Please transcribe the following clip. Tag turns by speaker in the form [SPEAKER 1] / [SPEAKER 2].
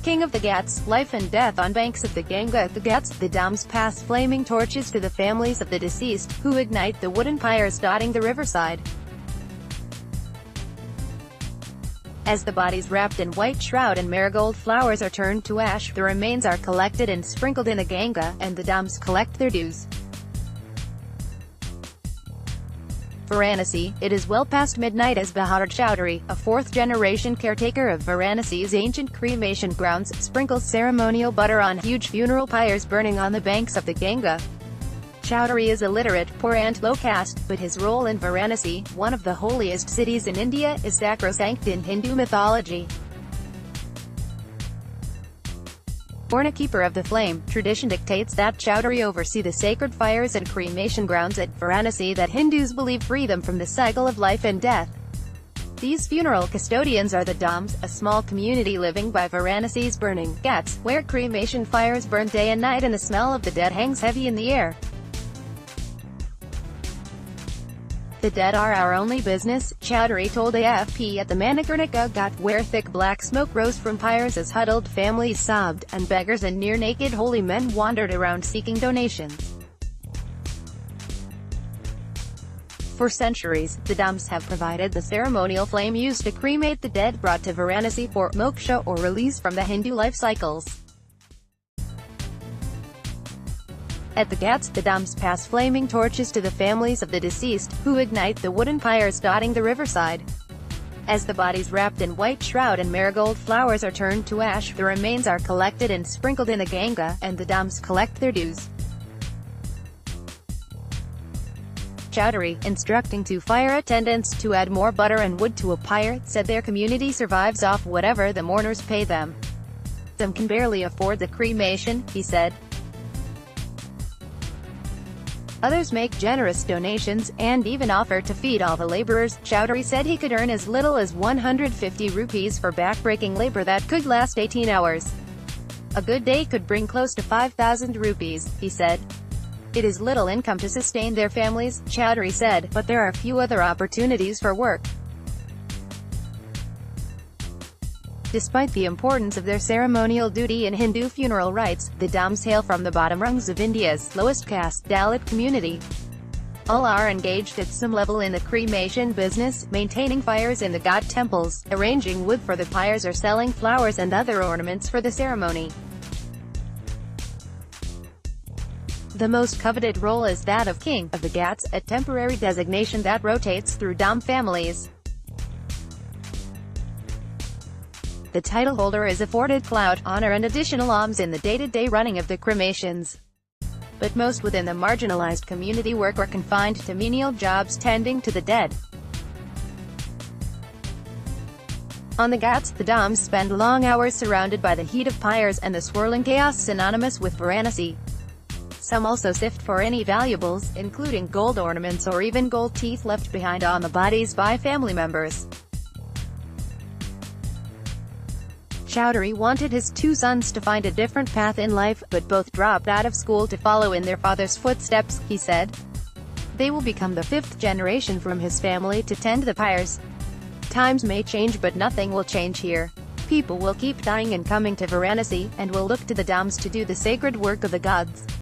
[SPEAKER 1] king of the Ghats, life and death on banks of the Ganga. The Ghats, the Dams pass flaming torches to the families of the deceased, who ignite the wooden pyres dotting the riverside. As the bodies wrapped in white shroud and marigold flowers are turned to ash, the remains are collected and sprinkled in the Ganga, and the Dams collect their dues. Varanasi, it is well past midnight as Bahadur Chowdhury, a fourth-generation caretaker of Varanasi's ancient cremation grounds, sprinkles ceremonial butter on huge funeral pyres burning on the banks of the Ganga. Chowdhury is illiterate, poor and low caste, but his role in Varanasi, one of the holiest cities in India, is sacrosanct in Hindu mythology. Born a keeper of the flame, tradition dictates that Chowdhury oversee the sacred fires and cremation grounds at Varanasi that Hindus believe free them from the cycle of life and death. These funeral custodians are the Dams, a small community living by Varanasi's burning Ghats, where cremation fires burn day and night and the smell of the dead hangs heavy in the air. "The dead are our only business," Chowdhury told AFP at the Manikarnika Ghat, where thick black smoke rose from pyres as huddled families sobbed, and beggars and near-naked holy men wandered around seeking donations. For centuries, the Dams have provided the ceremonial flame used to cremate the dead brought to Varanasi for moksha, or release from the Hindu life cycles. At the Ghats, the Dams pass flaming torches to the families of the deceased, who ignite the wooden pyres dotting the riverside. As the bodies wrapped in white shroud and marigold flowers are turned to ash, the remains are collected and sprinkled in the Ganga, and the Dams collect their dues. Chowdhury, instructing two fire attendants to add more butter and wood to a pyre, said their community survives off whatever the mourners pay them. "Some can barely afford the cremation," he said. Others make generous donations, and even offer to feed all the laborers. Chowdhury said he could earn as little as 150 rupees for back-breaking labor that could last 18 hours. "A good day could bring close to 5,000 rupees, he said. "It is little income to sustain their families," Chowdhury said, "but there are few other opportunities for work." Despite the importance of their ceremonial duty in Hindu funeral rites, the Dams hail from the bottom rungs of India's lowest caste, Dalit community. All are engaged at some level in the cremation business, maintaining fires in the god temples, arranging wood for the pyres, or selling flowers and other ornaments for the ceremony. The most coveted role is that of King of the Ghats, a temporary designation that rotates through Dam families. The title holder is afforded clout, honor and additional alms in the day-to-day running of the cremations. But most within the marginalized community work or confined to menial jobs tending to the dead. On the Ghats, the Dams spend long hours surrounded by the heat of pyres and the swirling chaos synonymous with Varanasi. Some also sift for any valuables, including gold ornaments or even gold teeth left behind on the bodies by family members. Chowdhury wanted his two sons to find a different path in life, but both dropped out of school to follow in their father's footsteps, he said. They will become the fifth generation from his family to tend the pyres. "Times may change, but nothing will change here. People will keep dying and coming to Varanasi, and will look to the Dams to do the sacred work of the gods."